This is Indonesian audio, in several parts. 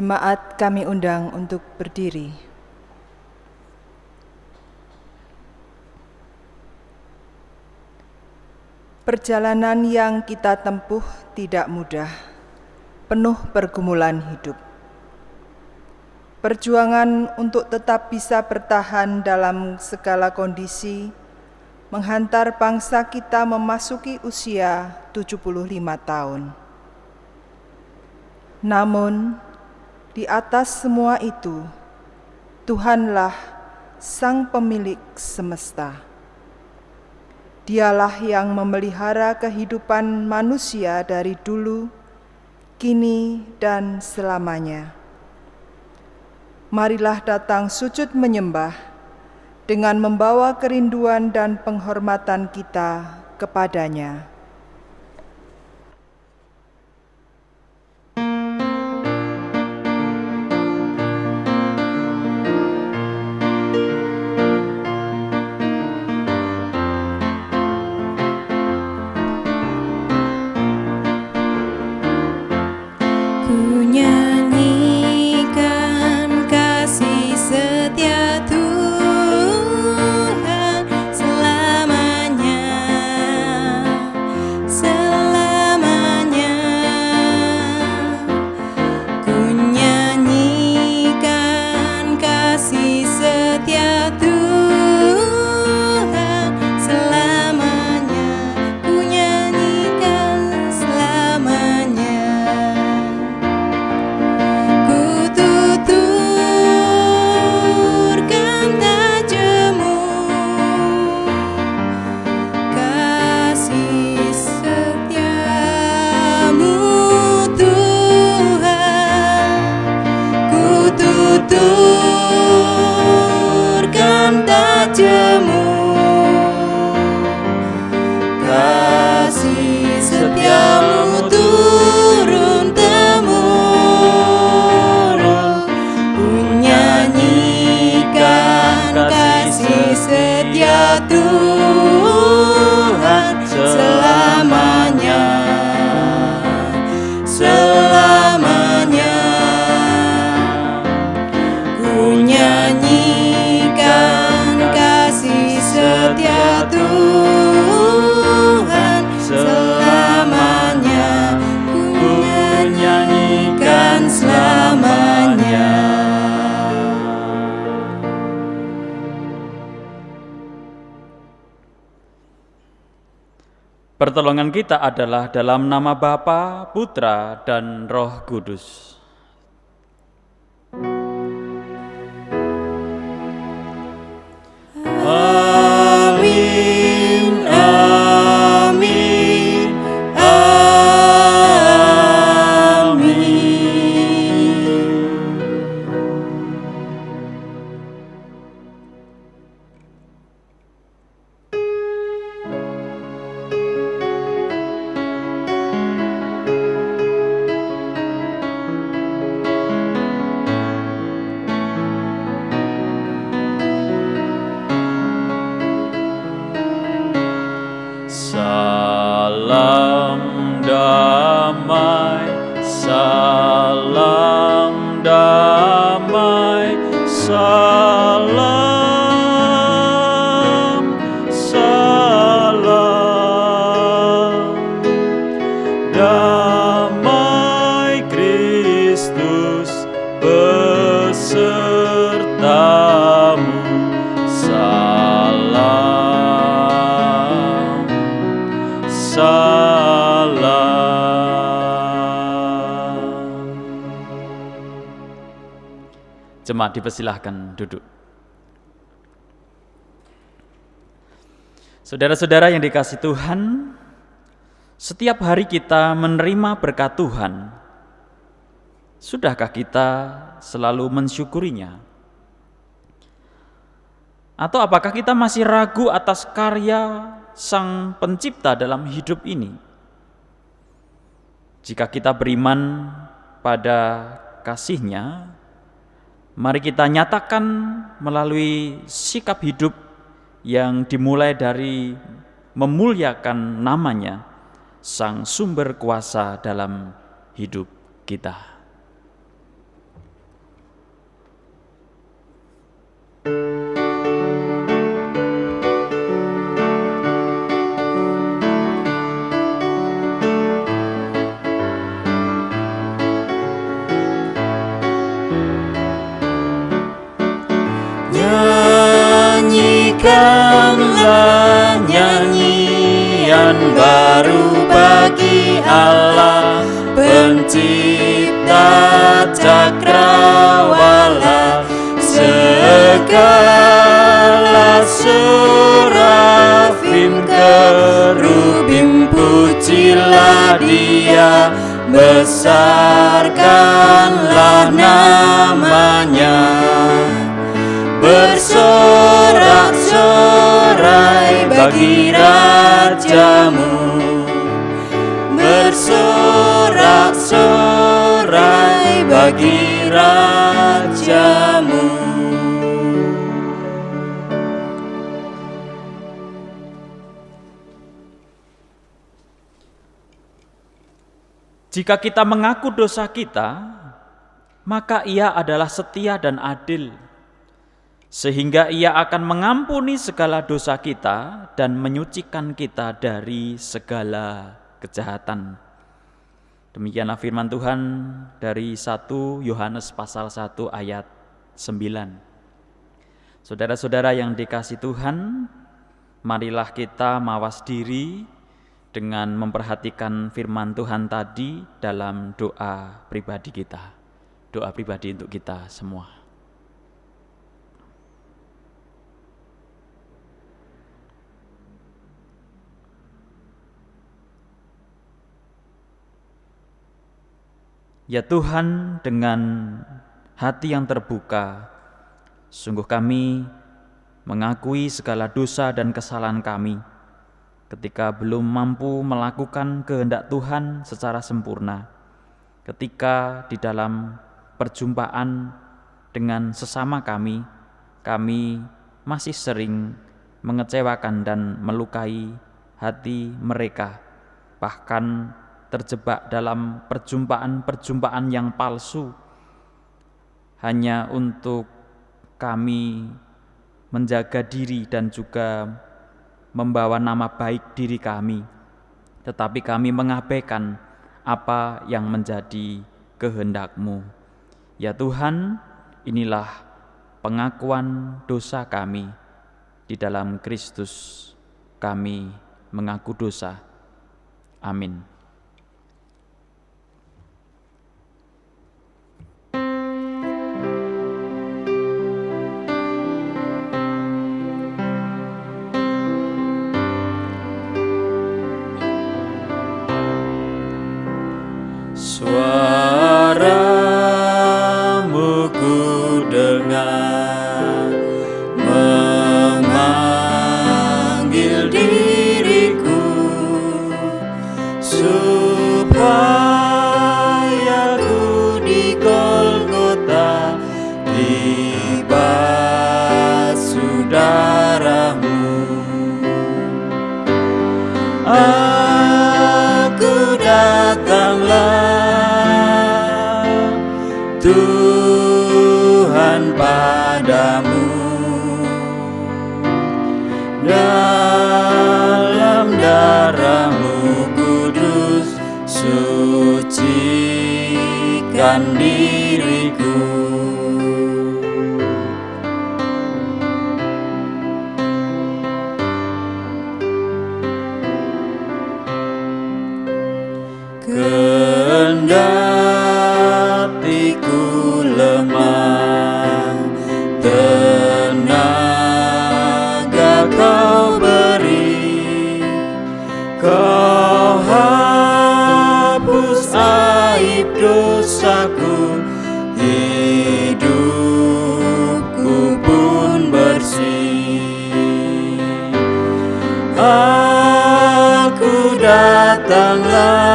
Jemaat kami undang untuk berdiri. Perjalanan yang kita tempuh tidak mudah, penuh pergumulan hidup. Perjuangan untuk tetap bisa bertahan dalam segala kondisi menghantar bangsa kita memasuki usia 75 tahun. Namun, di atas semua itu, Tuhanlah Sang Pemilik semesta. Dialah yang memelihara kehidupan manusia dari dulu, kini, dan selamanya. Marilah datang sujud menyembah dengan membawa kerinduan dan penghormatan kita kepadanya. Pertolongan kita adalah dalam nama Bapa, Putra, dan Roh Kudus. Amin, amin, amin. Salam damai, salam damai, salam, salam. Damai Kristus besertamu, salam, salam. Jemaat dipersilahkan duduk. Saudara-saudara yang dikasihi Tuhan, setiap hari kita menerima berkat Tuhan. Sudahkah kita selalu mensyukurinya? Atau apakah kita masih ragu atas karya Sang Pencipta dalam hidup ini? Jika kita beriman pada kasih-Nya, mari kita nyatakan melalui sikap hidup yang dimulai dari memuliakan namanya, Sang Sumber Kuasa dalam hidup kita. Nyanyikanlah nyanyian baru bagi Allah, pencipta cakrawala. Segala serafim kerubim pujilah Dia, besarkanlah namanya. Bersorak-sorai bagi rajamu, bersorak-sorai bagi rajamu. Jika kita mengaku dosa kita, maka Ia adalah setia dan adil, sehingga Ia akan mengampuni segala dosa kita dan menyucikan kita dari segala kejahatan. Demikianlah firman Tuhan dari 1 Yohanes pasal 1 ayat 9. Saudara-saudara yang dikasihi Tuhan, marilah kita mawas diri dengan memperhatikan firman Tuhan tadi dalam doa pribadi kita. Doa pribadi untuk kita semua. Ya Tuhan, dengan hati yang terbuka, sungguh kami mengakui segala dosa dan kesalahan kami ketika belum mampu melakukan kehendak Tuhan secara sempurna, ketika di dalam perjumpaan dengan sesama kami masih sering mengecewakan dan melukai hati mereka, bahkan terjebak dalam perjumpaan-perjumpaan yang palsu hanya untuk kami menjaga diri dan juga membawa nama baik diri kami, tetapi kami mengabaikan apa yang menjadi kehendak-Mu. Ya Tuhan, inilah pengakuan dosa kami. Di dalam Kristus kami mengaku dosa. Amin. Suaramu ku dengar memanggil diriku, supaya ku di Golgota dibasuh darah-Mu. Aku datanglah Tuhan padamu, dalam darah-Mu kudus sucikan diriku. Kendati ku lemah, tenaga Kau beri, Kau hapus aib dosaku, hidupku pun bersih. Aku datanglah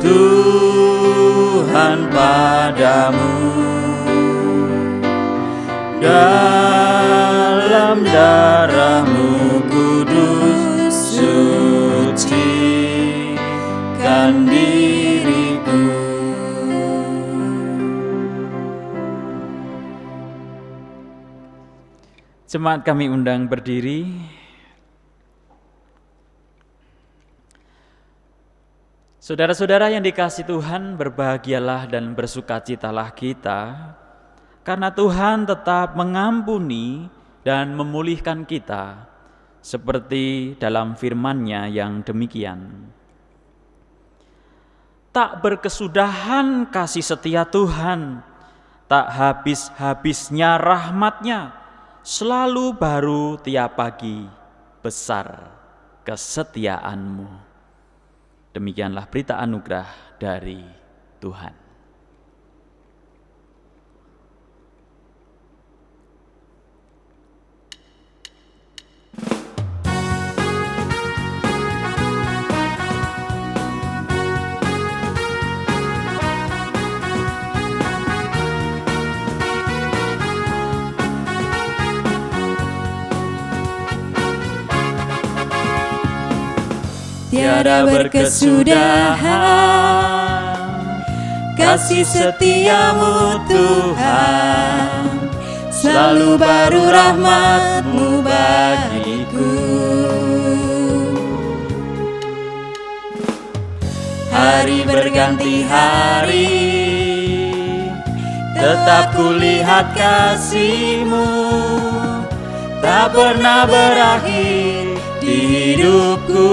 Tuhan padamu, dalam darah-Mu kudus sucikan diriku. Jemaat kami undang berdiri. Saudara-saudara yang dikasihi Tuhan, berbahagialah dan bersukacitalah kita, karena Tuhan tetap mengampuni dan memulihkan kita, seperti dalam firman-Nya yang demikian. Tak berkesudahan kasih setia Tuhan, tak habis-habisnya rahmat-Nya, selalu baru tiap pagi, besar kesetiaan-Mu. Demikianlah berita anugerah dari Tuhan. Tiada berkesudahan kasih setiamu Tuhan, selalu baru rahmat-Mu bagiku. Hari berganti hari, tetap kulihat kasih-Mu, tak pernah berakhir di hidupku.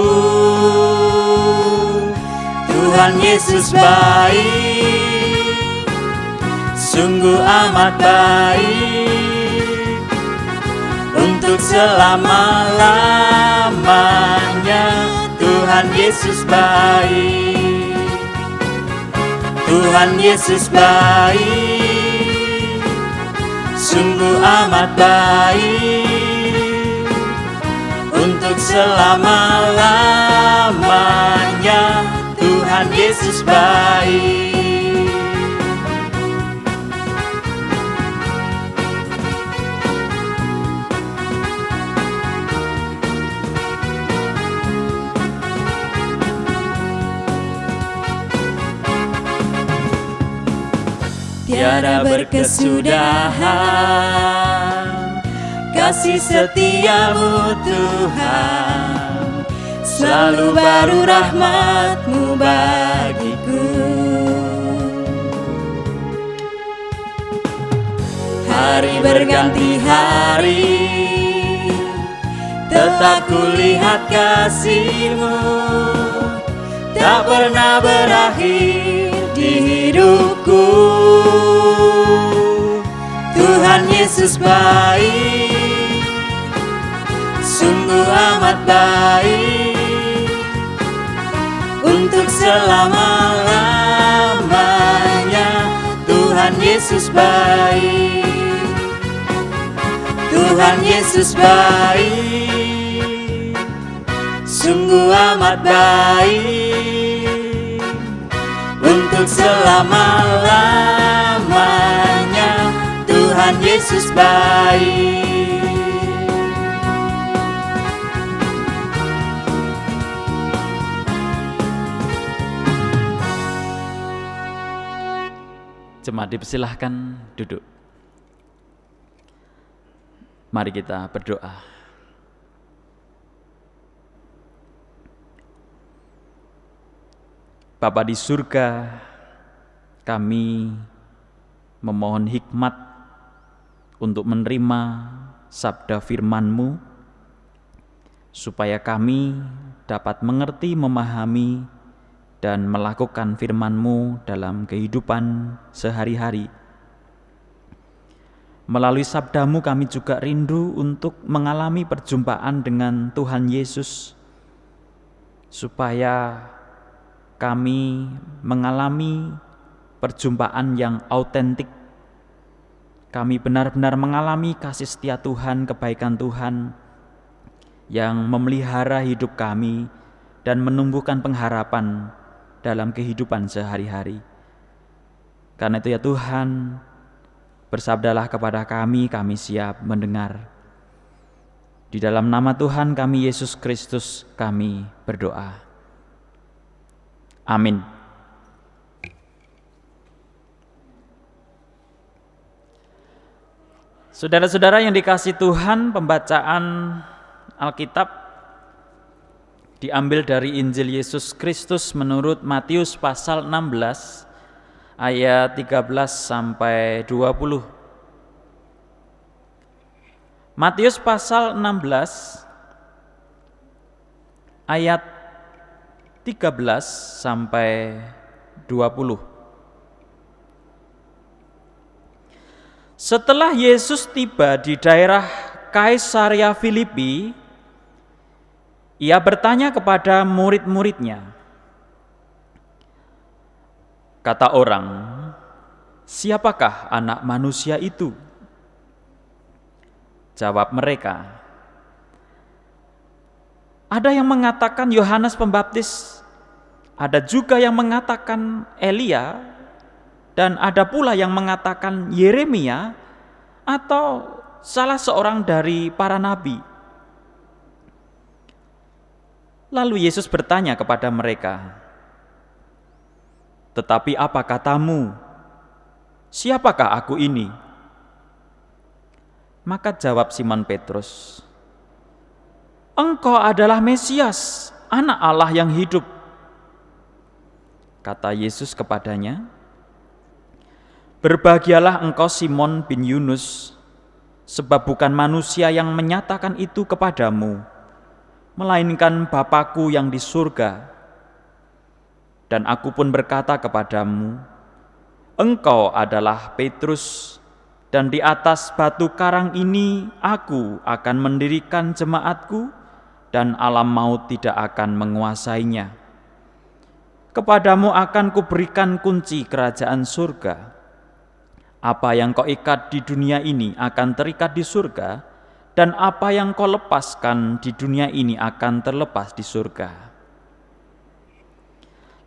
Tuhan Yesus baik, sungguh amat baik, untuk selama-lamanya. Tuhan Yesus baik, Tuhan Yesus baik, sungguh amat baik, untuk selama-lamanya. Tuhan Yesus baik. Tiada berkesudahan kasih setiamu Tuhan, selalu baru rahmat-Mu bagiku. Hari berganti hari, tetap kulihat kasih-Mu, tak pernah berakhir di hidupku. Tuhan Yesus baik, sungguh amat baik, untuk selama-lamanya. Tuhan Yesus baik, Tuhan Yesus baik, sungguh amat baik, untuk selama-lamanya. Tuhan Yesus baik. Jemaat dipersilahkan duduk. Mari kita berdoa. Bapa di surga, kami memohon hikmat untuk menerima sabda firman-Mu, supaya kami dapat mengerti, memahami, dan melakukan firman-Mu dalam kehidupan sehari-hari. Melalui sabda-Mu kami juga rindu untuk mengalami perjumpaan dengan Tuhan Yesus, supaya kami mengalami perjumpaan yang autentik. Kami benar-benar mengalami kasih setia Tuhan, kebaikan Tuhan yang memelihara hidup kami dan menumbuhkan pengharapan dalam kehidupan sehari-hari. Karena itu ya Tuhan, bersabdalah kepada kami siap mendengar. Di dalam nama Tuhan kami Yesus Kristus kami berdoa. Amin. Saudara-saudara yang dikasihi Tuhan, pembacaan Alkitab diambil dari Injil Yesus Kristus menurut Matius pasal 16 ayat 13 sampai 20. Matius pasal 16 ayat 13 sampai 20. Setelah Yesus tiba di daerah Kaisarea Filipi, ia bertanya kepada murid-muridnya, kata orang, "Siapakah anak manusia itu?" Jawab mereka, "Ada yang mengatakan Yohanes Pembaptis, ada juga yang mengatakan Elia, dan ada pula yang mengatakan Yeremia atau salah seorang dari para nabi." Lalu Yesus bertanya kepada mereka, "Tetapi apa katamu? Siapakah aku ini?" Maka jawab Simon Petrus, "Engkau adalah Mesias, Anak Allah yang hidup." Kata Yesus kepadanya, "Berbahagialah engkau Simon bin Yunus, sebab bukan manusia yang menyatakan itu kepadamu, melainkan Bapa-Ku yang di surga. Dan aku pun berkata kepadamu, engkau adalah Petrus, dan di atas batu karang ini aku akan mendirikan jemaatku, dan alam maut tidak akan menguasainya. Kepadamu akan kuberikan kunci kerajaan surga. Apa yang kau ikat di dunia ini akan terikat di surga, dan apa yang kau lepaskan di dunia ini akan terlepas di surga."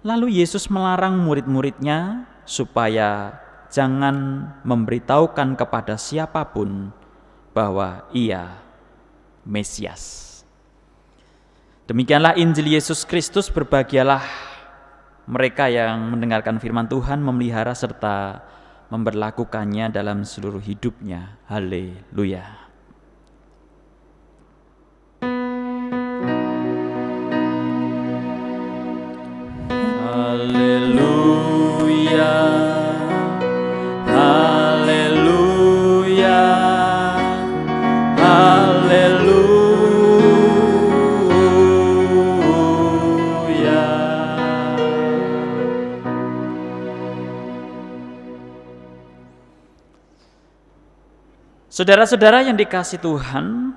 Lalu Yesus melarang murid-muridnya supaya jangan memberitahukan kepada siapapun bahwa ia Mesias. Demikianlah Injil Yesus Kristus. Berbahagialah mereka yang mendengarkan firman Tuhan, memelihara serta memberlakukannya dalam seluruh hidupnya. Haleluya. Haleluya. Haleluya. Haleluya. Saudara-saudara yang dikasihi Tuhan,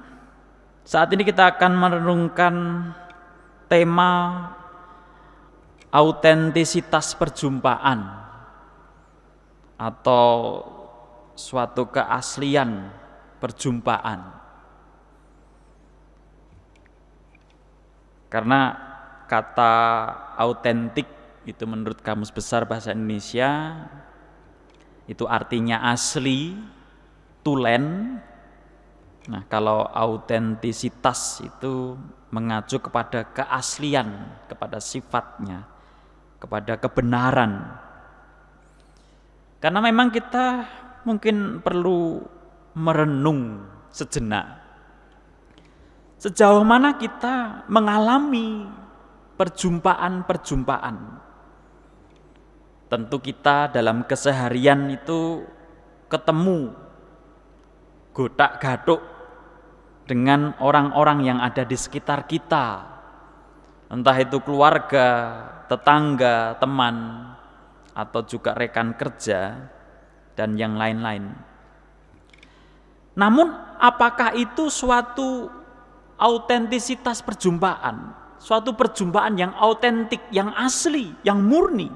saat ini kita akan merenungkan tema autentisitas perjumpaan atau suatu keaslian perjumpaan. Karena kata autentik itu menurut Kamus Besar Bahasa Indonesia itu artinya asli, tulen. Nah, kalau autentisitas itu mengacu kepada keaslian, kepada sifatnya, kepada kebenaran. Karena memang kita mungkin perlu merenung sejenak. Sejauh mana kita mengalami perjumpaan-perjumpaan. Tentu kita dalam keseharian itu ketemu gotak-gatuk dengan orang-orang yang ada di sekitar kita, entah itu keluarga, tetangga, teman, atau juga rekan kerja, dan yang lain-lain. Namun, apakah itu suatu autentisitas perjumpaan? Suatu perjumpaan yang autentik, yang asli, yang murni?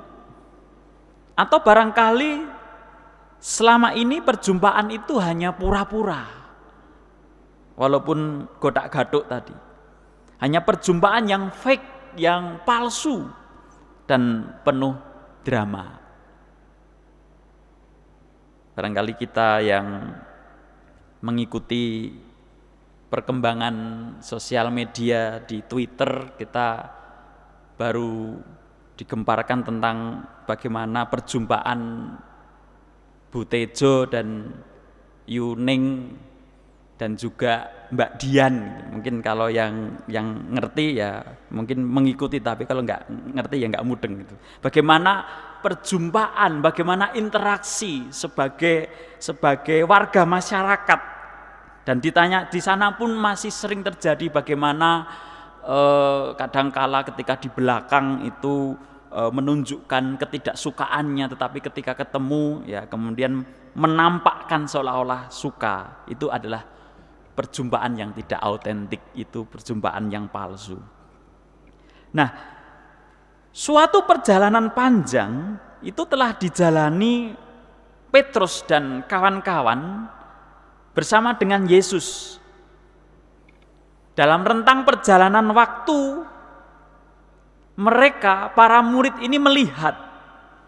Atau barangkali selama ini perjumpaan itu hanya pura-pura, walaupun godak-gaduk tadi. Hanya perjumpaan yang fake, yang palsu, dan penuh drama. Barangkali kita yang mengikuti perkembangan sosial media di Twitter, kita baru digemparkan tentang bagaimana perjumpaan Bu Tejo dan Yuning dan juga Mbak Dian. Mungkin kalau yang ngerti ya mungkin mengikuti, tapi kalau nggak ngerti ya nggak mudeng gitu. Bagaimana perjumpaan, bagaimana interaksi sebagai warga masyarakat, dan ditanya di sana pun masih sering terjadi bagaimana kadangkala ketika di belakang itu menunjukkan ketidaksukaannya, tetapi ketika ketemu ya kemudian menampakkan seolah-olah suka. Itu adalah perjumpaan yang tidak autentik, itu perjumpaan yang palsu. Nah, suatu perjalanan panjang itu telah dijalani Petrus dan kawan-kawan bersama dengan Yesus. Dalam rentang perjalanan waktu, mereka, para murid ini melihat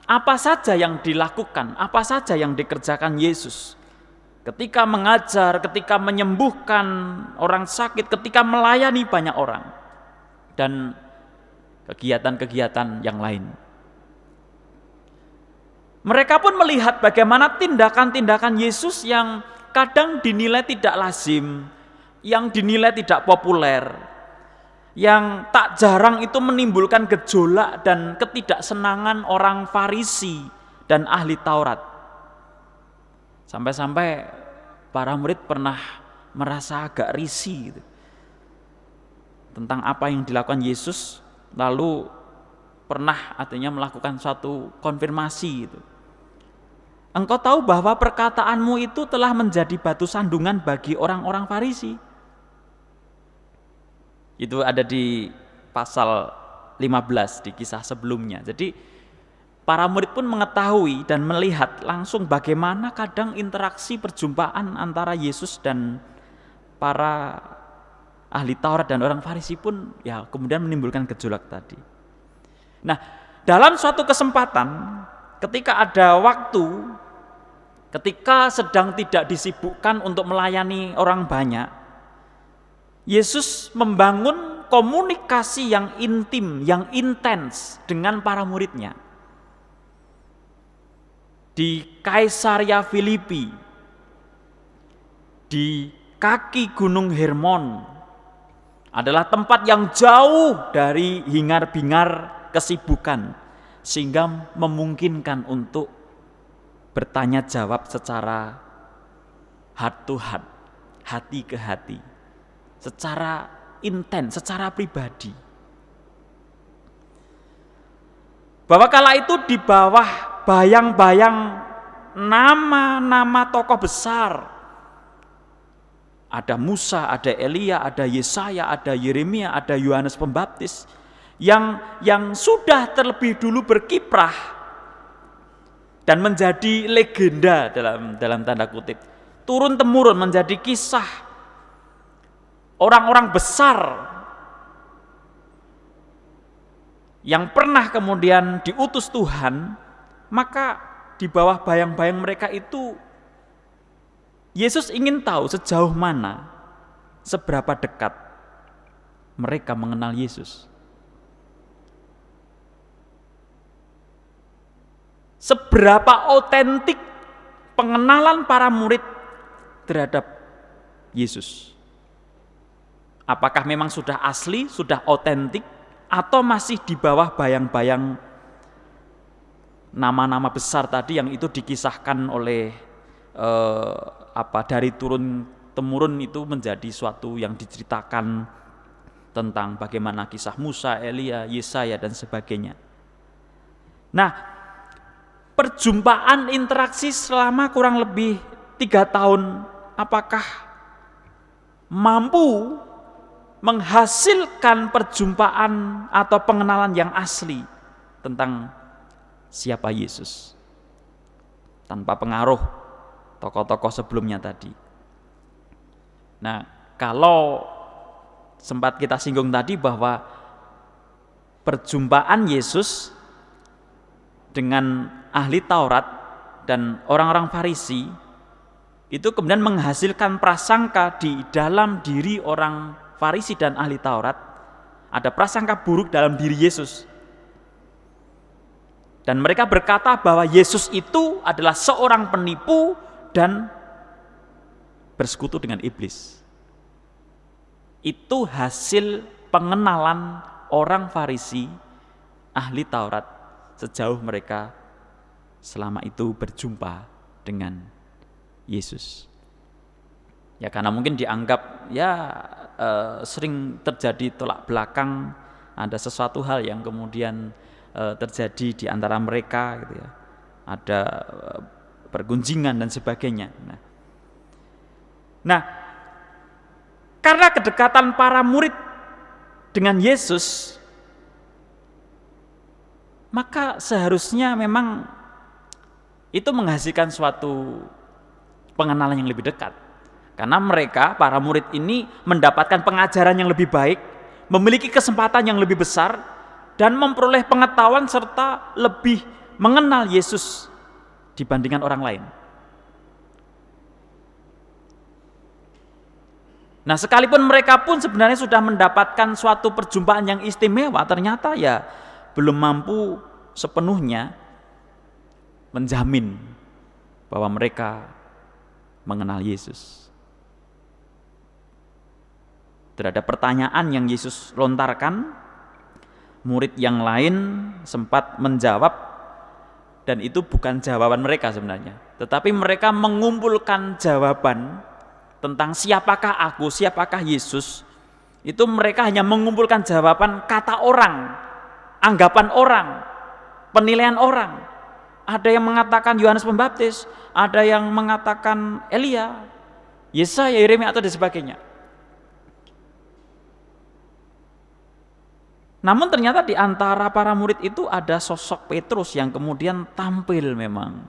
apa saja yang dilakukan, apa saja yang dikerjakan Yesus. Ketika mengajar, ketika menyembuhkan orang sakit, ketika melayani banyak orang, dan kegiatan-kegiatan yang lain. Mereka pun melihat bagaimana tindakan-tindakan Yesus yang kadang dinilai tidak lazim, yang dinilai tidak populer, yang tak jarang itu menimbulkan gejolak dan ketidaksenangan orang Farisi dan ahli Taurat. Sampai-sampai para murid pernah merasa agak risih gitu, tentang apa yang dilakukan Yesus, lalu pernah artinya melakukan suatu konfirmasi gitu. Engkau tahu bahwa perkataanmu itu telah menjadi batu sandungan bagi orang-orang Farisi. Itu ada di pasal 15 di kisah sebelumnya. Jadi para murid pun mengetahui dan melihat langsung bagaimana kadang interaksi perjumpaan antara Yesus dan para ahli Taurat dan orang Farisi pun ya kemudian menimbulkan gejolak tadi. Nah, dalam suatu kesempatan ketika ada waktu, ketika sedang tidak disibukkan untuk melayani orang banyak, Yesus membangun komunikasi yang intim, yang intens dengan para muridnya. Di Kaisaria Filipi, di kaki Gunung Hermon, adalah tempat yang jauh dari hingar-bingar kesibukan, sehingga memungkinkan untuk bertanya jawab secara heart to heart, hati ke hati, secara intens, secara pribadi. Bahwa kala itu di bawah bayang-bayang nama-nama tokoh besar, ada Musa, ada Elia, ada Yesaya, ada Yeremia, ada Yohanes Pembaptis yang sudah terlebih dulu berkiprah dan menjadi legenda dalam tanda kutip, turun temurun menjadi kisah orang-orang besar yang pernah kemudian diutus Tuhan. Maka di bawah bayang-bayang mereka itu Yesus ingin tahu sejauh mana, seberapa dekat mereka mengenal Yesus. Seberapa otentik pengenalan para murid terhadap Yesus. Apakah memang sudah asli, sudah otentik, atau masih di bawah bayang-bayang nama-nama besar tadi yang itu dikisahkan oleh dari turun temurun, itu menjadi suatu yang diceritakan tentang bagaimana kisah Musa, Elia, Yesaya dan sebagainya. Nah, perjumpaan interaksi selama kurang lebih 3 tahun, apakah mampu menghasilkan perjumpaan atau pengenalan yang asli tentang siapa Yesus, tanpa pengaruh tokoh-tokoh sebelumnya tadi? Nah, kalau sempat kita singgung tadi bahwa perjumpaan Yesus dengan ahli Taurat dan orang-orang Farisi itu kemudian menghasilkan prasangka di dalam diri orang Farisi dan ahli Taurat, ada prasangka buruk dalam diri Yesus. Dan mereka berkata bahwa Yesus itu adalah seorang penipu dan bersekutu dengan iblis. Itu hasil pengenalan orang Farisi, ahli Taurat, sejauh mereka selama itu berjumpa dengan Yesus. Ya karena mungkin dianggap sering terjadi tolak belakang, ada sesuatu hal yang kemudian terjadi di antara mereka gitu ya. Ada pergunjingan dan sebagainya. Nah, karena kedekatan para murid dengan Yesus, maka seharusnya memang itu menghasilkan suatu pengenalan yang lebih dekat. Karena mereka, para murid ini mendapatkan pengajaran yang lebih baik, memiliki kesempatan yang lebih besar, dan memperoleh pengetahuan serta lebih mengenal Yesus dibandingkan orang lain. Nah, sekalipun mereka pun sebenarnya sudah mendapatkan suatu perjumpaan yang istimewa, ternyata ya belum mampu sepenuhnya menjamin bahwa mereka mengenal Yesus. Terhadap pertanyaan yang Yesus lontarkan, murid yang lain sempat menjawab, dan itu bukan jawaban mereka sebenarnya, tetapi mereka mengumpulkan jawaban tentang siapakah aku, siapakah Yesus. Itu mereka hanya mengumpulkan jawaban kata orang, anggapan orang, penilaian orang. Ada yang mengatakan Yohanes Pembaptis, ada yang mengatakan Elia, Yesaya, Yeremia atau dan sebagainya. Namun ternyata di antara para murid itu ada sosok Petrus yang kemudian tampil memang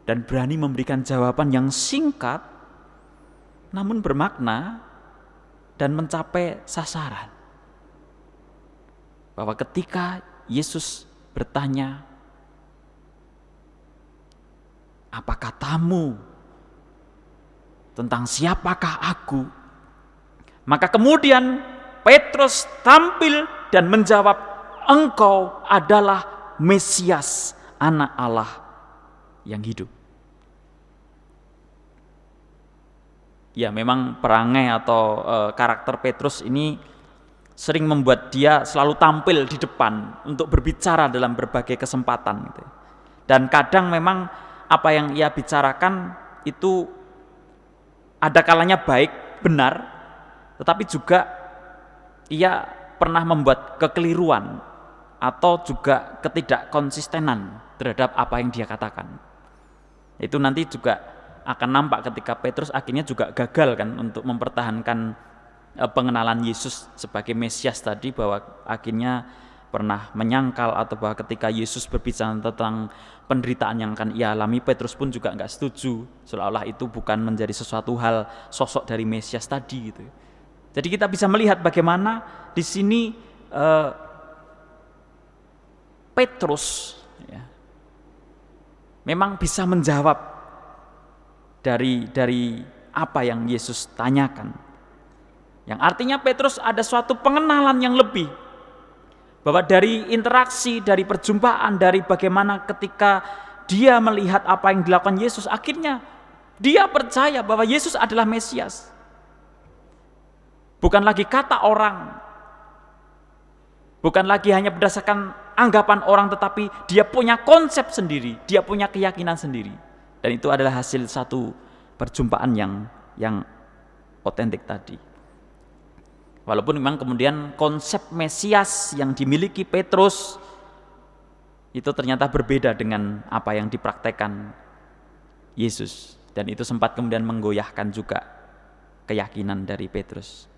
dan berani memberikan jawaban yang singkat namun bermakna dan mencapai sasaran. Bahwa ketika Yesus bertanya, "Apa katamu tentang siapakah aku?" Maka kemudian Petrus tampil dan menjawab, "Engkau adalah Mesias, Anak Allah yang hidup." Ya memang perangai atau karakter Petrus ini sering membuat dia selalu tampil di depan untuk berbicara dalam berbagai kesempatan gitu. Dan kadang memang apa yang ia bicarakan itu ada kalanya baik, benar, tetapi juga ia pernah membuat kekeliruan atau juga ketidakkonsistenan terhadap apa yang dia katakan. Itu nanti juga akan nampak ketika Petrus akhirnya juga gagal kan untuk mempertahankan pengenalan Yesus sebagai Mesias tadi, bahwa akhirnya pernah menyangkal atau bahwa ketika Yesus berbicara tentang penderitaan yang akan ia alami, Petrus pun juga nggak setuju, seolah-olah itu bukan menjadi sesuatu hal sosok dari Mesias tadi gitu. Jadi kita bisa melihat bagaimana di sini Petrus ya, memang bisa menjawab dari apa yang Yesus tanyakan. Yang artinya Petrus ada suatu pengenalan yang lebih, bahwa dari interaksi, dari perjumpaan, dari bagaimana ketika dia melihat apa yang dilakukan Yesus, akhirnya dia percaya bahwa Yesus adalah Mesias. Bukan lagi kata orang, bukan lagi hanya berdasarkan anggapan orang, tetapi dia punya konsep sendiri, dia punya keyakinan sendiri. Dan itu adalah hasil satu perjumpaan yang otentik tadi. Walaupun memang kemudian konsep Mesias yang dimiliki Petrus itu ternyata berbeda dengan apa yang dipraktekkan Yesus. Dan itu sempat kemudian menggoyahkan juga keyakinan dari Petrus.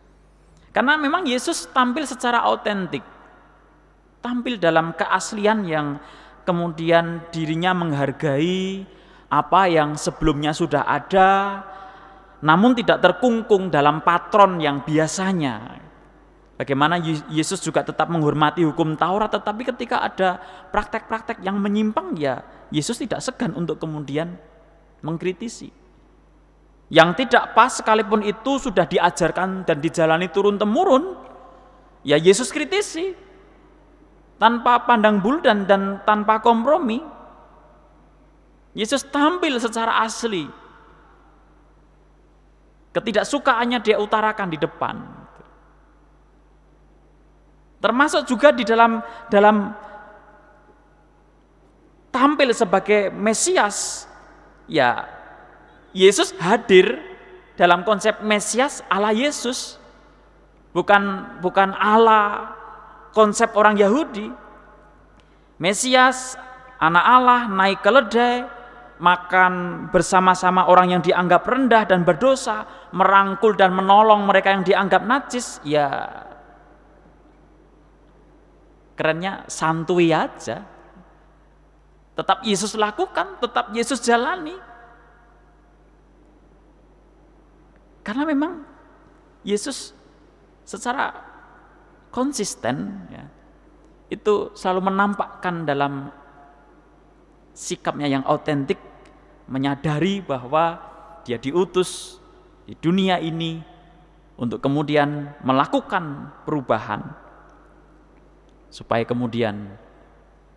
Karena memang Yesus tampil secara autentik, tampil dalam keaslian yang kemudian dirinya menghargai apa yang sebelumnya sudah ada, namun tidak terkungkung dalam patron yang biasanya. Bagaimana Yesus juga tetap menghormati hukum Taurat, tetapi ketika ada praktek-praktek yang menyimpang, ya Yesus tidak segan untuk kemudian mengkritisi. Yang tidak pas sekalipun itu sudah diajarkan dan dijalani turun-temurun, ya Yesus kritisi tanpa pandang bulu dan tanpa kompromi. Yesus tampil secara asli Ketidaksukaannya dia utarakan di depan. Termasuk juga di dalam tampil sebagai Mesias. Ya, Yesus hadir dalam konsep Mesias Allah Yesus. Bukan Allah konsep orang Yahudi. Mesias, anak Allah, naik keledai, makan bersama-sama orang yang dianggap rendah dan berdosa, merangkul dan menolong mereka yang dianggap najis. Ya, kerennya santuy aja. Tetap Yesus lakukan, tetap Yesus jalani. Karena memang Yesus secara konsisten ya, itu selalu menampakkan dalam sikapnya yang autentik, menyadari bahwa dia diutus di dunia ini untuk kemudian melakukan perubahan supaya kemudian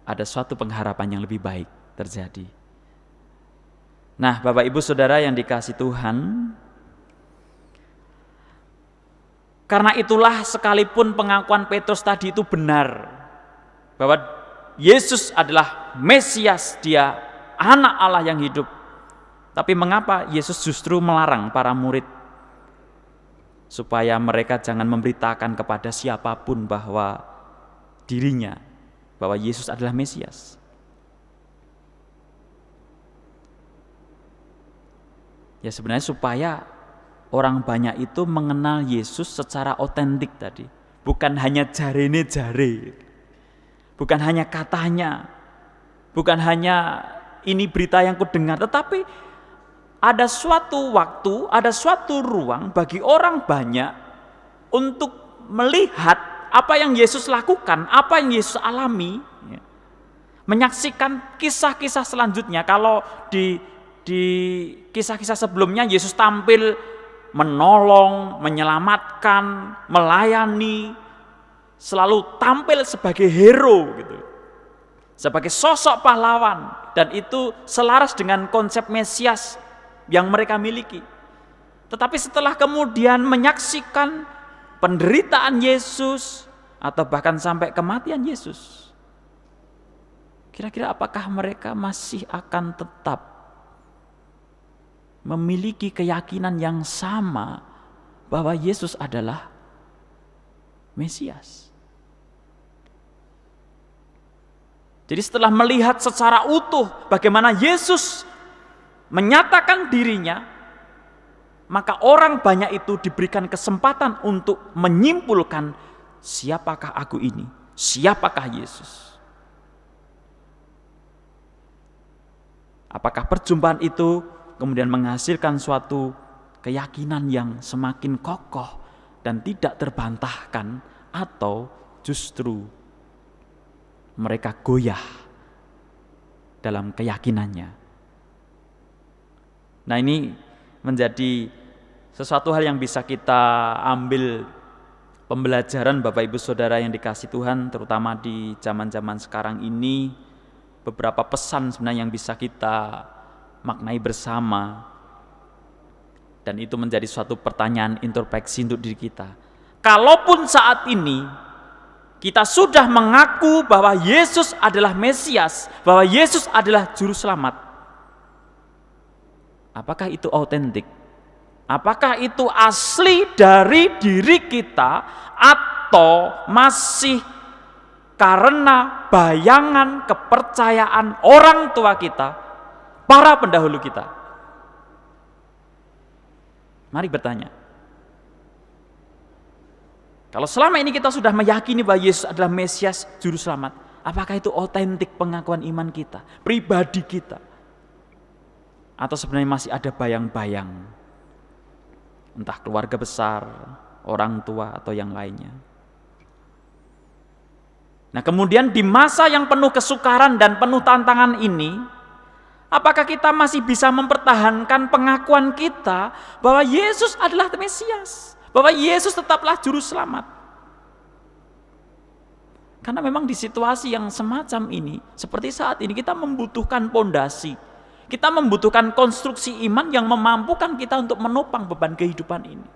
ada suatu pengharapan yang lebih baik terjadi. Nah, Bapak Ibu Saudara yang dikasihi Tuhan, karena itulah sekalipun pengakuan Petrus tadi itu benar bahwa Yesus adalah Mesias, dia anak Allah yang hidup. Tapi mengapa Yesus justru melarang para murid supaya mereka jangan memberitakan kepada siapapun bahwa dirinya, bahwa Yesus adalah Mesias? Ya sebenarnya supaya orang banyak itu mengenal Yesus secara otentik tadi. Bukan hanya jare, bukan hanya katanya, bukan hanya ini berita yang kudengar, tetapi ada suatu waktu, ada suatu ruang bagi orang banyak untuk melihat apa yang Yesus lakukan, apa yang Yesus alami, ya. Menyaksikan kisah-kisah selanjutnya. Kalau di kisah-kisah sebelumnya Yesus tampil menolong, menyelamatkan, melayani, selalu tampil sebagai hero gitu, sebagai sosok pahlawan, dan itu selaras dengan konsep Mesias yang mereka miliki. Tetapi setelah kemudian menyaksikan penderitaan Yesus atau bahkan sampai kematian Yesus, kira-kira apakah mereka masih akan tetap memiliki keyakinan yang sama bahwa Yesus adalah Mesias? Jadi setelah melihat secara utuh bagaimana Yesus menyatakan dirinya, maka orang banyak itu diberikan kesempatan untuk menyimpulkan siapakah aku ini, siapakah Yesus. Apakah perjumpaan itu kemudian menghasilkan suatu keyakinan yang semakin kokoh dan tidak terbantahkan, atau justru mereka goyah dalam keyakinannya? Nah, ini menjadi sesuatu hal yang bisa kita ambil pembelajaran Bapak Ibu Saudara yang dikasihi Tuhan, terutama di zaman-zaman sekarang ini. Beberapa pesan sebenarnya yang bisa kita maknai bersama, dan itu menjadi suatu pertanyaan introspeksi untuk diri kita. Kalaupun saat ini kita sudah mengaku bahwa Yesus adalah Mesias, bahwa Yesus adalah juru selamat, apakah itu autentik? Apakah itu asli dari diri kita, atau masih karena bayangan kepercayaan orang tua kita, para pendahulu kita? Mari bertanya. Kalau selama ini kita sudah meyakini bahwa Yesus adalah Mesias, juru selamat, apakah itu otentik pengakuan iman kita, pribadi kita? Atau sebenarnya masih ada bayang-bayang, entah keluarga besar, orang tua, atau yang lainnya? Nah, kemudian di masa yang penuh kesukaran dan penuh tantangan ini, apakah kita masih bisa mempertahankan pengakuan kita bahwa Yesus adalah Mesias, bahwa Yesus tetaplah juru selamat? Karena memang di situasi yang semacam ini, seperti saat ini, kita membutuhkan pondasi, Kita membutuhkan konstruksi iman yang memampukan kita untuk menopang beban kehidupan ini.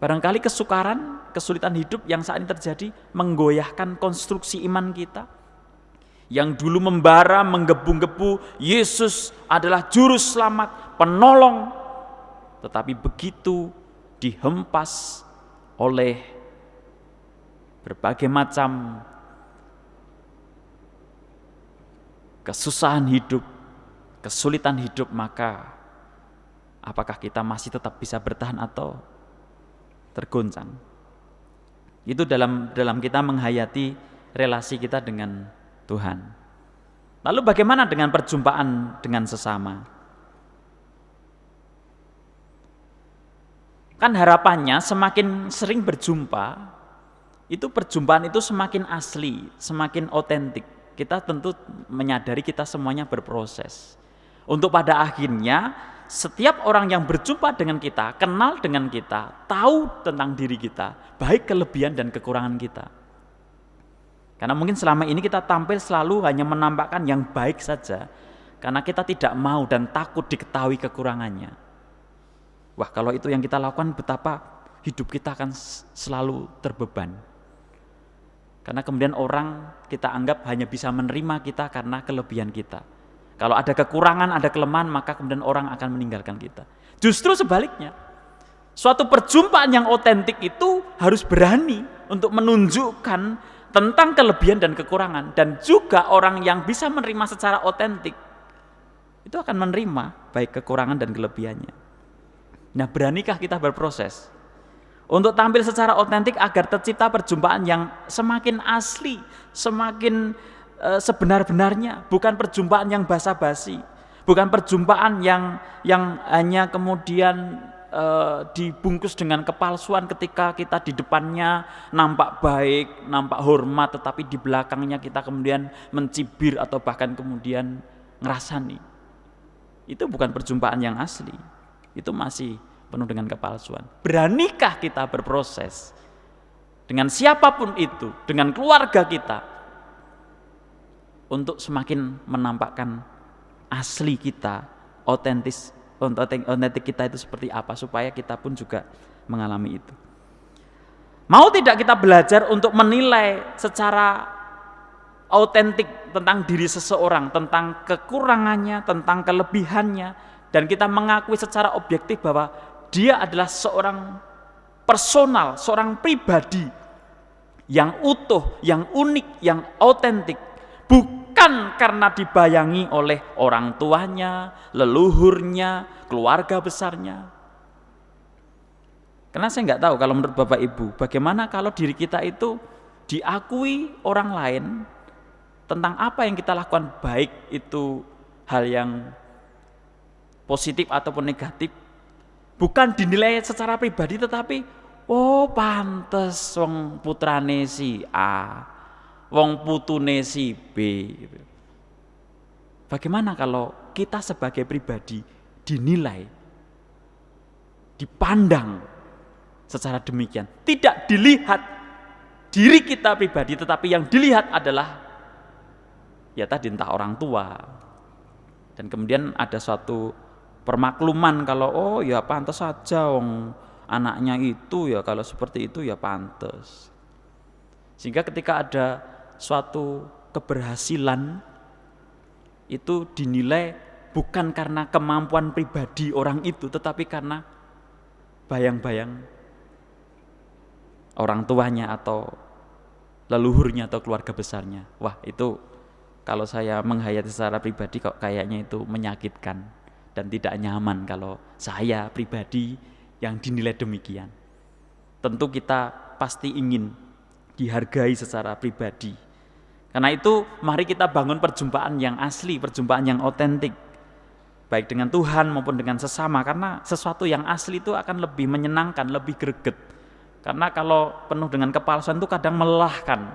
Barangkali kesukaran, kesulitan hidup yang saat ini terjadi menggoyahkan konstruksi iman kita. Yang dulu membara, menggebu-gebu, Yesus adalah juru selamat, penolong. Tetapi begitu dihempas oleh berbagai macam kesusahan hidup, kesulitan hidup, maka apakah kita masih tetap bisa bertahan atau tergoncang? Itu dalam kita menghayati relasi kita dengan Tuhan. Lalu bagaimana dengan perjumpaan dengan sesama? Kan harapannya semakin sering berjumpa, itu perjumpaan itu semakin asli, semakin otentik. Kita tentu menyadari kita semuanya berproses. Untuk pada akhirnya setiap orang yang berjumpa dengan kita, kenal dengan kita, tahu tentang diri kita, baik kelebihan dan kekurangan kita. Karena mungkin selama ini kita tampil selalu hanya menampakkan yang baik saja, karena kita tidak mau dan takut diketahui kekurangannya. Wah, kalau itu yang kita lakukan, betapa hidup kita akan selalu terbeban. Karena kemudian orang kita anggap hanya bisa menerima kita karena kelebihan kita. Kalau ada kekurangan, ada kelemahan, maka kemudian orang akan meninggalkan kita. Justru sebaliknya, suatu perjumpaan yang otentik itu harus berani untuk menunjukkan tentang kelebihan dan kekurangan. Dan juga orang yang bisa menerima secara otentik, itu akan menerima baik kekurangan dan kelebihannya. Nah, beranikah kita berproses untuk tampil secara otentik agar tercipta perjumpaan yang semakin asli, semakin sebenar-benarnya, bukan perjumpaan yang basa-basi, bukan perjumpaan yang hanya kemudian dibungkus dengan kepalsuan ketika kita di depannya nampak baik, nampak hormat, tetapi di belakangnya kita kemudian mencibir atau bahkan kemudian ngerasani. Itu bukan perjumpaan yang asli, itu masih penuh dengan kepalsuan. Beranikah kita berproses dengan siapapun itu, dengan keluarga kita, untuk semakin menampakkan asli kita, otentik kita itu seperti apa, supaya kita pun juga mengalami itu. Mau tidak kita belajar untuk menilai secara otentik tentang diri seseorang, tentang kekurangannya, tentang kelebihannya, dan kita mengakui secara objektif bahwa dia adalah seorang personal, seorang pribadi yang utuh, yang unik, yang otentik. Bukan karena dibayangi oleh orang tuanya, leluhurnya, keluarga besarnya. Karena saya nggak tahu kalau menurut Bapak Ibu, bagaimana kalau diri kita itu diakui orang lain tentang apa yang kita lakukan, baik itu hal yang positif ataupun negatif, bukan dinilai secara pribadi, tetapi oh pantes wong putrane si A, wong putune si B. Bagaimana kalau kita sebagai pribadi dinilai, dipandang secara demikian, tidak dilihat diri kita pribadi, tetapi yang dilihat adalah ya tadi entah orang tua, dan kemudian ada suatu permakluman kalau oh ya pantas saja wong anaknya itu, ya kalau seperti itu ya pantas. Sehingga ketika ada suatu keberhasilan itu dinilai bukan karena kemampuan pribadi orang itu, tetapi karena bayang-bayang orang tuanya atau leluhurnya atau keluarga besarnya. Wah, itu kalau saya menghayati secara pribadi kok kayaknya itu menyakitkan dan tidak nyaman kalau saya pribadi yang dinilai demikian. Tentu kita pasti ingin dihargai secara pribadi. Karena itu mari kita bangun perjumpaan yang asli, perjumpaan yang otentik, baik dengan Tuhan maupun dengan sesama, karena sesuatu yang asli itu akan lebih menyenangkan, lebih greget. Karena kalau penuh dengan kepalsuan itu kadang melelahkan.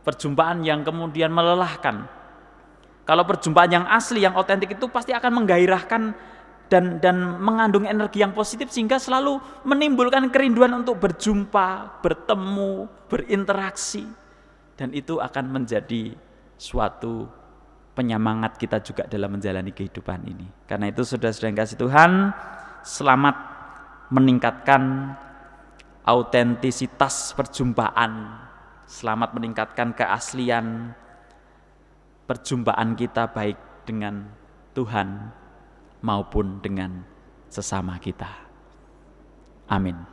Perjumpaan yang kemudian melelahkan. Kalau perjumpaan yang asli, yang otentik itu pasti akan menggairahkan dan mengandung energi yang positif, sehingga selalu menimbulkan kerinduan untuk berjumpa, bertemu, berinteraksi. Dan itu akan menjadi suatu penyemangat kita juga dalam menjalani kehidupan ini. Karena itu saudara-saudara yang kasih Tuhan, selamat meningkatkan autentisitas perjumpaan, selamat meningkatkan keaslian perjumpaan kita baik dengan Tuhan maupun dengan sesama kita. Amin.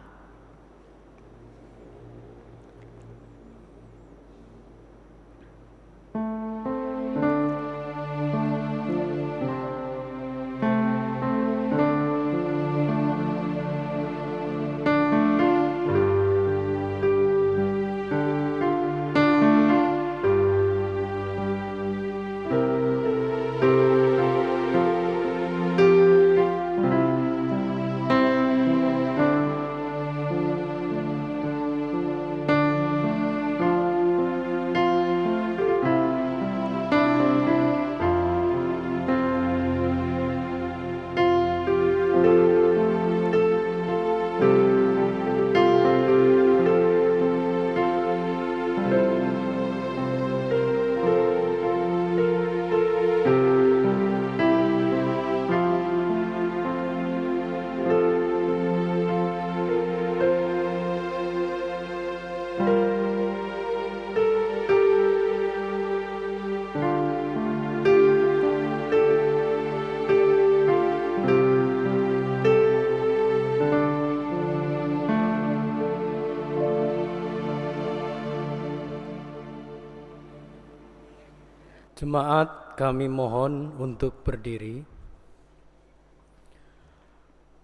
Jemaat, kami mohon untuk berdiri.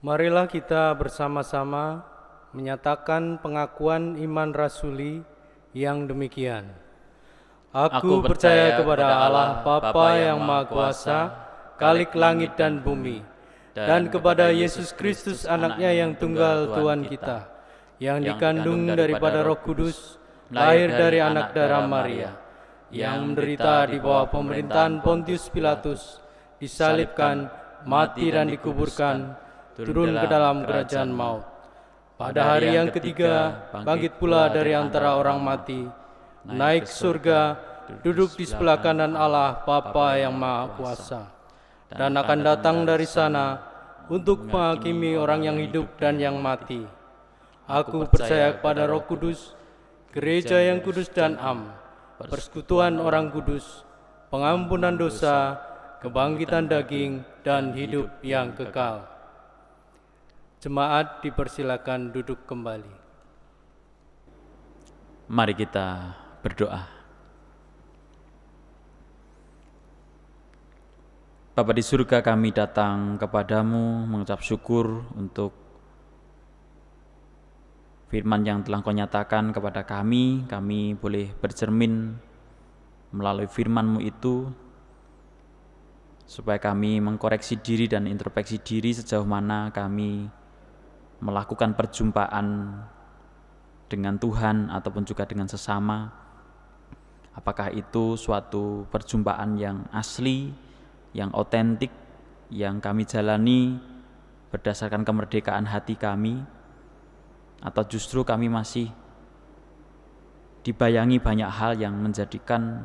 Marilah kita bersama-sama menyatakan pengakuan iman rasuli yang demikian. Aku percaya kepada Allah Bapa yang Maha Kuasa, Khalik langit dan bumi, dan kepada Yesus Kristus anaknya yang tunggal Tuhan kita, yang dikandung daripada Roh Kudus, lahir dari anak darah Maria, yang menderita di bawah pemerintahan Pontius Pilatus, disalibkan, mati dan dikuburkan, turun ke dalam kerajaan maut. Pada hari yang ketiga, bangkit pula dari antara orang mati, naik ke surga, duduk di sebelah kanan Allah Bapa yang Maha Kuasa, dan akan datang dari sana untuk menghakimi orang yang hidup dan yang mati. Aku percaya kepada Roh Kudus, gereja yang kudus dan am, persekutuan orang kudus, pengampunan dosa, kebangkitan daging, dan hidup yang kekal. Jemaat dipersilakan duduk kembali. Mari kita berdoa. Bapa di surga, kami datang kepadamu mengucap syukur untuk firman yang telah Kau nyatakan kepada kami. Kami boleh bercermin melalui firman-Mu itu, supaya kami mengkoreksi diri dan introspeksi diri sejauh mana kami melakukan perjumpaan dengan Tuhan ataupun juga dengan sesama. Apakah itu suatu perjumpaan yang asli, yang otentik, yang kami jalani berdasarkan kemerdekaan hati kami, atau justru kami masih dibayangi banyak hal yang menjadikan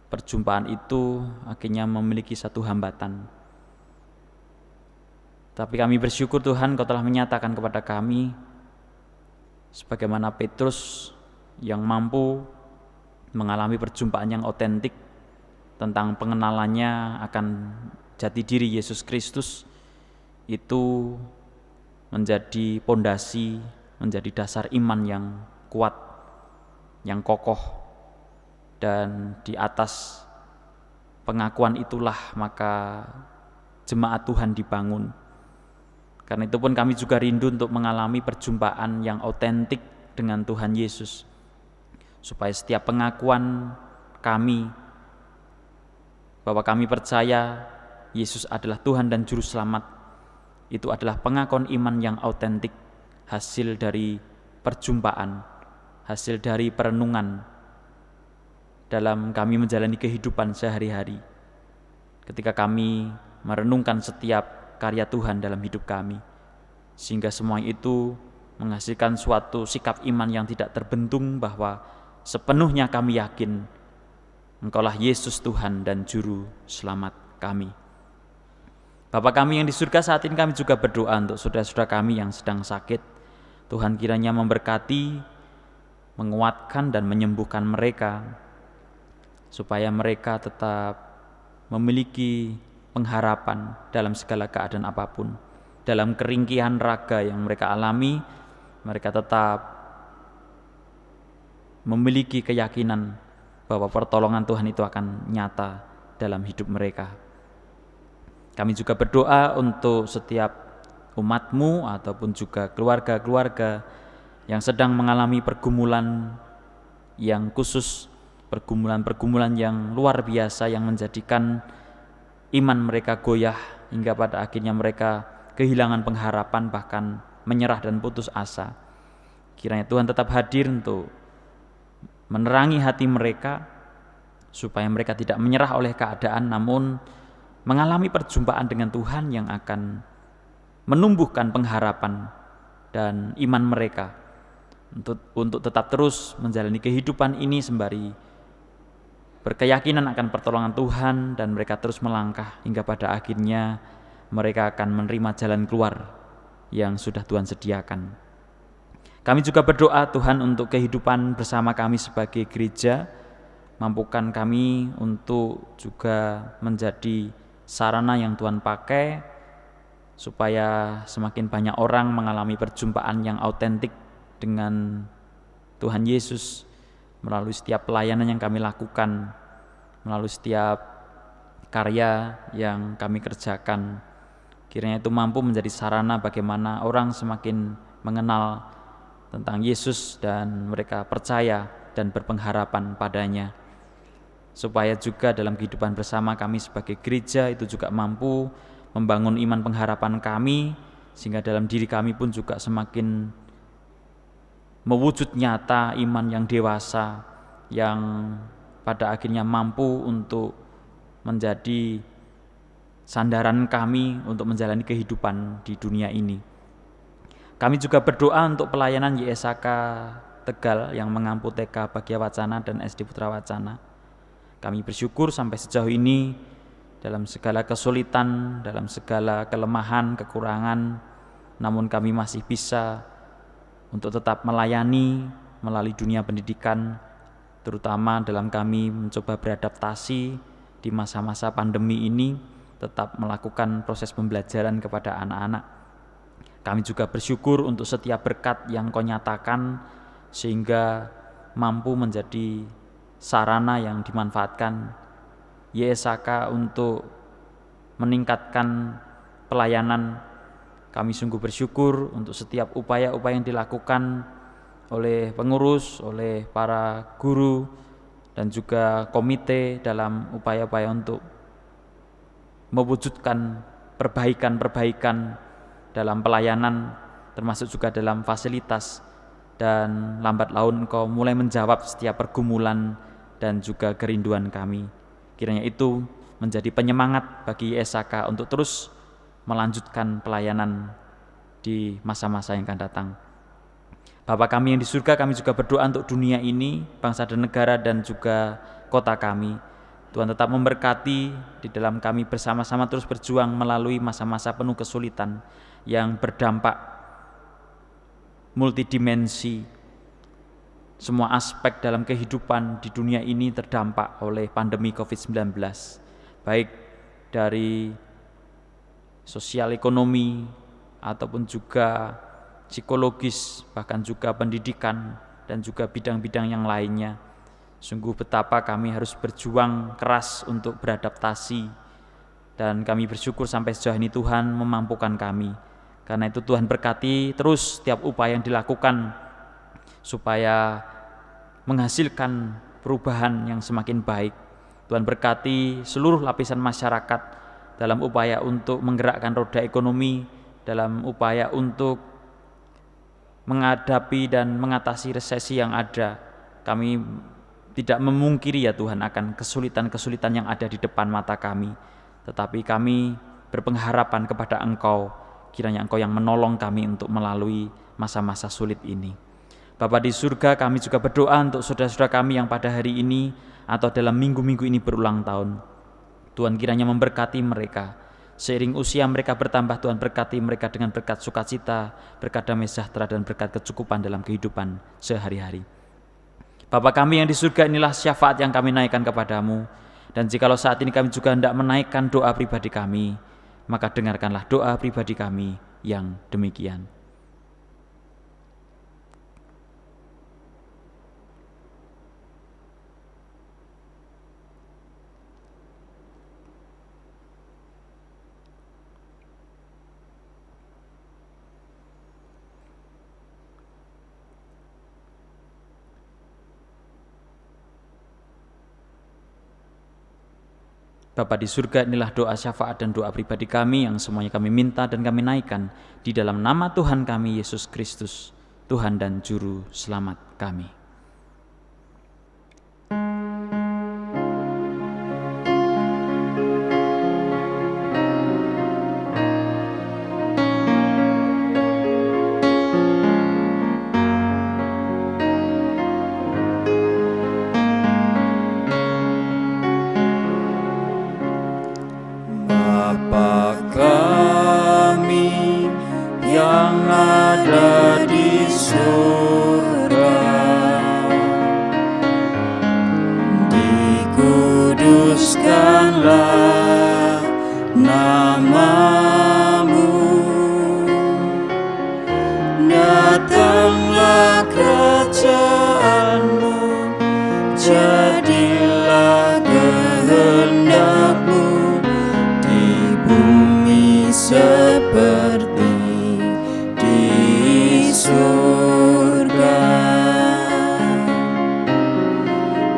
perjumpaan itu akhirnya memiliki satu hambatan. Tapi kami bersyukur Tuhan, Kau telah menyatakan kepada kami, sebagaimana Petrus yang mampu mengalami perjumpaan yang otentik tentang pengenalannya akan jati diri Yesus Kristus, itu menjadi pondasi, menjadi dasar iman yang kuat, yang kokoh. Dan di atas pengakuan itulah maka jemaat Tuhan dibangun. Karena itu pun kami juga rindu untuk mengalami perjumpaan yang otentik dengan Tuhan Yesus, supaya setiap pengakuan kami bahwa kami percaya Yesus adalah Tuhan dan Juru Selamat, itu adalah pengakuan iman yang autentik, hasil dari perjumpaan, hasil dari perenungan dalam kami menjalani kehidupan sehari-hari. Ketika kami merenungkan setiap karya Tuhan dalam hidup kami, sehingga semua itu menghasilkan suatu sikap iman yang tidak terbentung, bahwa sepenuhnya kami yakin Engkaulah Yesus Tuhan dan Juru Selamat kami. Bapa kami yang di surga, saat ini kami juga berdoa untuk saudara-saudara kami yang sedang sakit. Tuhan kiranya memberkati, menguatkan dan menyembuhkan mereka, supaya mereka tetap memiliki pengharapan dalam segala keadaan apapun. Dalam keringkihan raga yang mereka alami, mereka tetap memiliki keyakinan bahwa pertolongan Tuhan itu akan nyata dalam hidup mereka. Kami juga berdoa untuk setiap umat-Mu ataupun juga keluarga-keluarga yang sedang mengalami pergumulan yang khusus, pergumulan-pergumulan yang luar biasa yang menjadikan iman mereka goyah hingga pada akhirnya mereka kehilangan pengharapan, bahkan menyerah dan putus asa. Kiranya Tuhan tetap hadir untuk menerangi hati mereka, supaya mereka tidak menyerah oleh keadaan, namun mengalami perjumpaan dengan Tuhan yang akan menumbuhkan pengharapan dan iman mereka untuk tetap terus menjalani kehidupan ini sembari berkeyakinan akan pertolongan Tuhan, dan mereka terus melangkah hingga pada akhirnya mereka akan menerima jalan keluar yang sudah Tuhan sediakan. Kami juga berdoa Tuhan untuk kehidupan bersama kami sebagai gereja. Mampukan kami untuk juga menjadi sarana yang Tuhan pakai, supaya semakin banyak orang mengalami perjumpaan yang autentik dengan Tuhan Yesus melalui setiap pelayanan yang kami lakukan, melalui setiap karya yang kami kerjakan. Kiranya itu mampu menjadi sarana bagaimana orang semakin mengenal tentang Yesus dan mereka percaya dan berpengharapan padanya. Supaya juga dalam kehidupan bersama kami sebagai gereja itu juga mampu membangun iman pengharapan kami, sehingga dalam diri kami pun juga semakin mewujud nyata iman yang dewasa, yang pada akhirnya mampu untuk menjadi sandaran kami untuk menjalani kehidupan di dunia ini. Kami juga berdoa untuk pelayanan YSAK Tegal yang mengampu TK Bagya Wacana dan SD Putra Wacana. Kami bersyukur sampai sejauh ini dalam segala kesulitan, dalam segala kelemahan, kekurangan, namun kami masih bisa untuk tetap melayani melalui dunia pendidikan, terutama dalam kami mencoba beradaptasi di masa-masa pandemi ini, tetap melakukan proses pembelajaran kepada anak-anak. Kami juga bersyukur untuk setiap berkat yang Kau nyatakan, sehingga mampu menjadi sarana yang dimanfaatkan YSAK untuk meningkatkan pelayanan. Kami sungguh bersyukur untuk setiap upaya-upaya yang dilakukan oleh pengurus, oleh para guru, dan juga komite dalam upaya-upaya untuk mewujudkan perbaikan-perbaikan dalam pelayanan, termasuk juga dalam fasilitas. Dan lambat laun Engkau mulai menjawab setiap pergumulan dan juga kerinduan kami. Kiranya itu menjadi penyemangat bagi YSAK untuk terus melanjutkan pelayanan di masa-masa yang akan datang. Bapa kami yang di surga, kami juga berdoa untuk dunia ini, bangsa dan negara, dan juga kota kami. Tuhan tetap memberkati di dalam kami bersama-sama terus berjuang melalui masa-masa penuh kesulitan yang berdampak multidimensi. Semua aspek dalam kehidupan di dunia ini terdampak oleh pandemi COVID-19, baik dari sosial ekonomi ataupun juga psikologis, bahkan juga pendidikan dan juga bidang-bidang yang lainnya. Sungguh betapa kami harus berjuang keras untuk beradaptasi, dan kami bersyukur sampai sejauh ini Tuhan memampukan kami. Karena itu Tuhan berkati terus setiap upaya yang dilakukan supaya menghasilkan perubahan yang semakin baik. Tuhan berkati seluruh lapisan masyarakat dalam upaya untuk menggerakkan roda ekonomi, dalam upaya untuk menghadapi dan mengatasi resesi yang ada. Kami tidak memungkiri ya Tuhan akan kesulitan-kesulitan yang ada di depan mata kami, tetapi kami berpengharapan kepada Engkau, kiranya Engkau yang menolong kami untuk melalui masa-masa sulit ini. Bapa di surga, kami juga berdoa untuk saudara-saudara kami yang pada hari ini atau dalam minggu-minggu ini berulang tahun. Tuhan kiranya memberkati mereka. Seiring usia mereka bertambah, Tuhan berkati mereka dengan berkat sukacita, berkat damai sejahtera, dan berkat kecukupan dalam kehidupan sehari-hari. Bapa kami yang di surga, inilah syafaat yang kami naikkan kepadamu. Dan jikalau saat ini kami juga hendak menaikkan doa pribadi kami, maka dengarkanlah doa pribadi kami yang demikian. Bapa di surga, inilah doa syafaat dan doa pribadi kami yang semuanya kami minta dan kami naikkan di dalam nama Tuhan kami Yesus Kristus, Tuhan dan Juru Selamat kami. Bapa kami yang ada di surga, dikuduskanlah namamu, datanglah kerajaanmu, jadilah kehendakmu seperti di surga.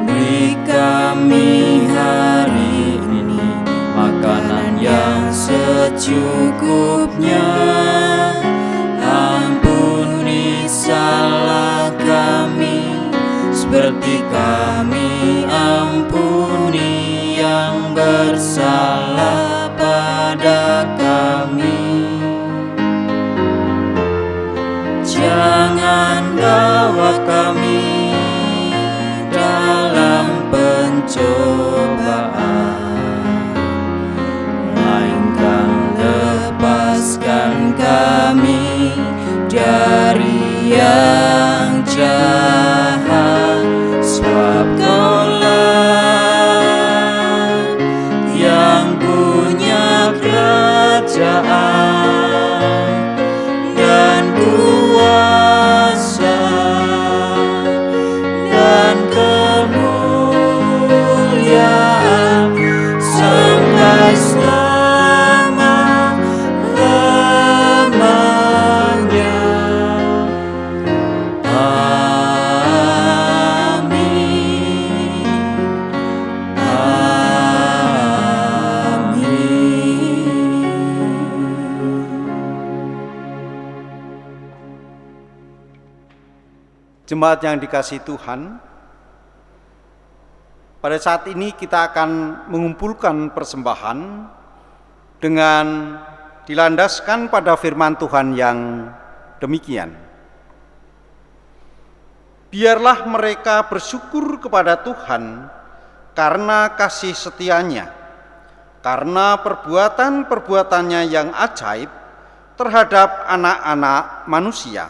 Beri kami hari ini makanan yang secukupnya. Ampuni salah kami seperti kami ampuni yang bersalah pada kami. Jangan bawa kami dalam pencobaan, melainkan lepaskan kami dari yang jahat. Sebab Kaulah yang punya kerajaan dan kuasa dan kemuliaan sampai selama-lamanya. Jemaat yang dikasihi Tuhan, pada saat ini kita akan mengumpulkan persembahan dengan dilandaskan pada firman Tuhan yang demikian. Biarlah mereka bersyukur kepada Tuhan karena kasih setianya, karena perbuatan-perbuatannya yang ajaib terhadap anak-anak manusia.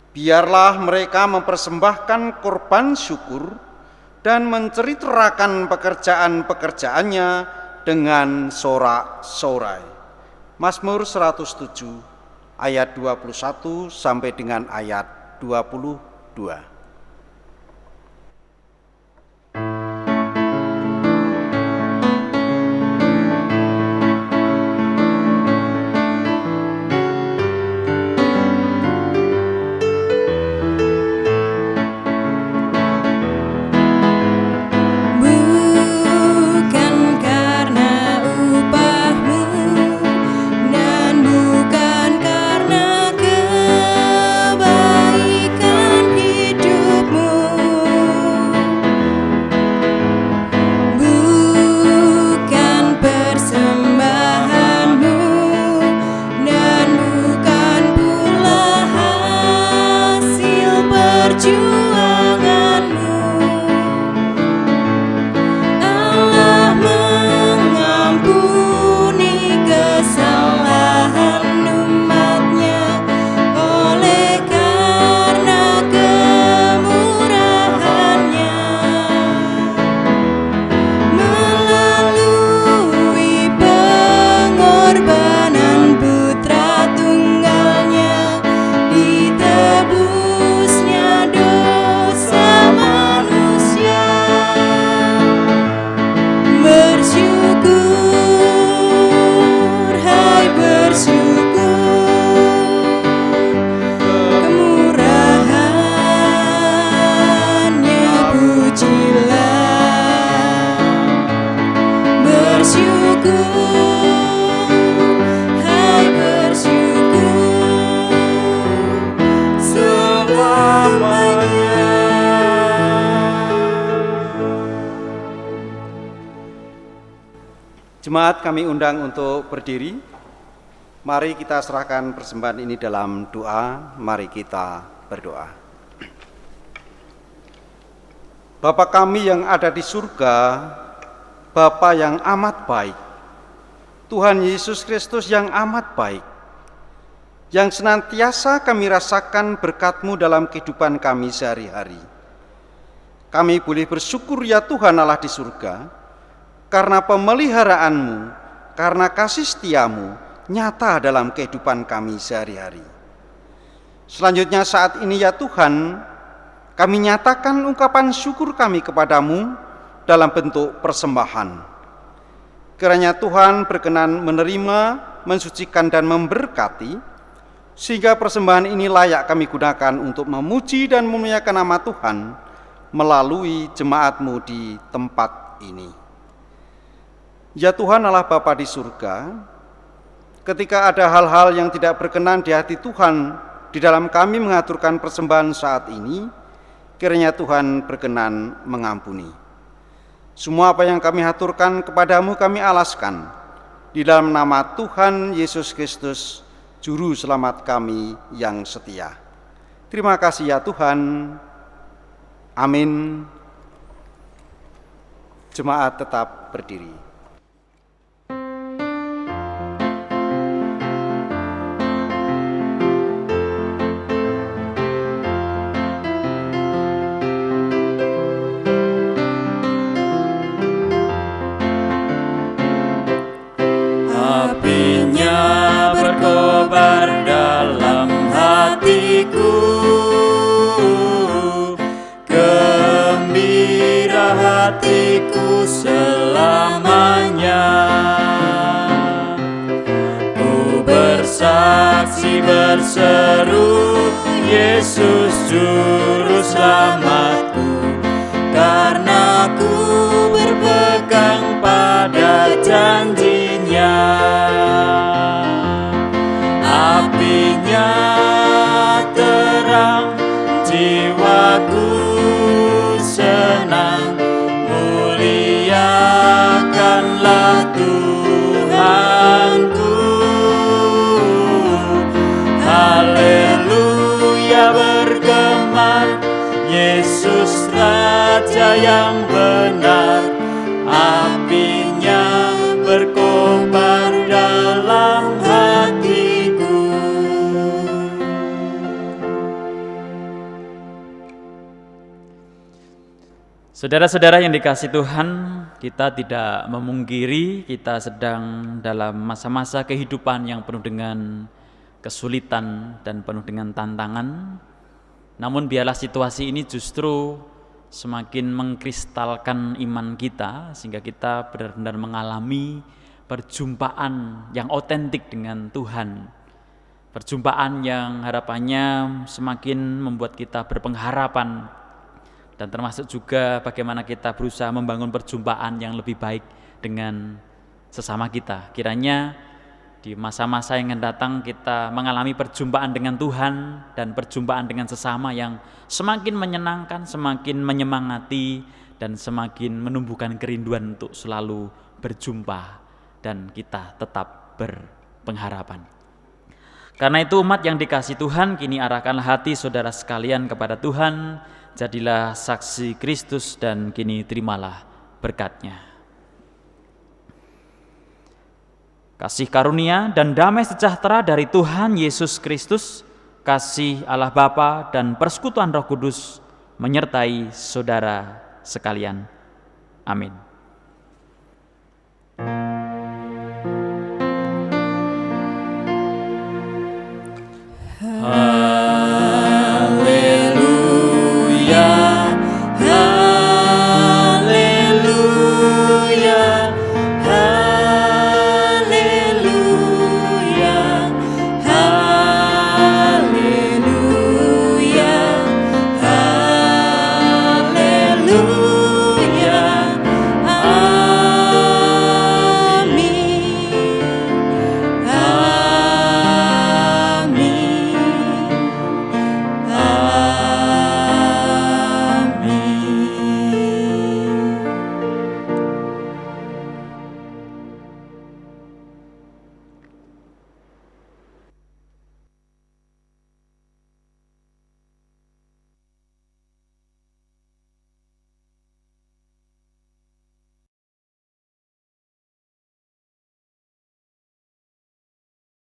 Biarlah mereka mempersembahkan korban syukur dan menceritakan pekerjaan-pekerjaannya dengan sorak-sorai. Mazmur 107 ayat 21 sampai dengan ayat 22. Bukan karena kebaikan hidup Jemaat kami undang untuk berdiri. Mari kita serahkan persembahan ini dalam doa. Mari kita berdoa. Bapa kami yang ada di surga, Bapa yang amat baik, Tuhan Yesus Kristus yang amat baik, yang senantiasa kami rasakan berkat-Mu dalam kehidupan kami sehari-hari. Kami boleh bersyukur ya Tuhan Allah di surga, karena pemeliharaan-Mu, karena kasih setia-Mu nyata dalam kehidupan kami sehari-hari. Selanjutnya saat ini ya Tuhan, kami nyatakan ungkapan syukur kami kepadamu dalam bentuk persembahan. Kiranya Tuhan berkenan menerima, mensucikan dan memberkati, sehingga persembahan ini layak kami gunakan untuk memuji dan memuliakan nama Tuhan melalui jemaat-Mu di tempat ini. Ya Tuhan Allah Bapa di surga, ketika ada hal-hal yang tidak berkenan di hati Tuhan di dalam kami mengaturkan persembahan saat ini, kiranya Tuhan berkenan mengampuni. Semua apa yang kami haturkan kepadamu kami alaskan di dalam nama Tuhan Yesus Kristus, Juru Selamat kami yang setia. Terima kasih ya Tuhan. Amin. Jemaat tetap berdiri. Apinya berkobar dalam hatiku, gembira hatiku selamanya. Ku bersaksi berseru, Yesus Juru Selamatku, karena ku berpegang pada janji-Nya. Apinya terang, jiwaku senang, muliakanlah Tuhanku. Haleluya bergema, Yesus Raja yang benar. Apinya berkobar dalam hatiku. Saudara-saudara yang dikasihi Tuhan, kita tidak memungkiri kita sedang dalam masa-masa kehidupan yang penuh dengan kesulitan dan penuh dengan tantangan. Namun biarlah situasi ini justru semakin mengkristalkan iman kita, sehingga kita benar-benar mengalami perjumpaan yang otentik dengan Tuhan. Perjumpaan yang harapannya semakin membuat kita berpengharapan, dan termasuk juga bagaimana kita berusaha membangun perjumpaan yang lebih baik dengan sesama kita. Kiranya di masa-masa yang akan datang kita mengalami perjumpaan dengan Tuhan dan perjumpaan dengan sesama yang semakin menyenangkan, semakin menyemangati, dan semakin menumbuhkan kerinduan untuk selalu berjumpa dan kita tetap berpengharapan. Karena itu umat yang dikasihi Tuhan, kini arahkanlah hati saudara sekalian kepada Tuhan, jadilah saksi Kristus dan kini terimalah berkat-Nya. Kasih karunia dan damai sejahtera dari Tuhan Yesus Kristus, kasih Allah Bapa dan persekutuan Roh Kudus menyertai saudara sekalian. Amin. Haleluya.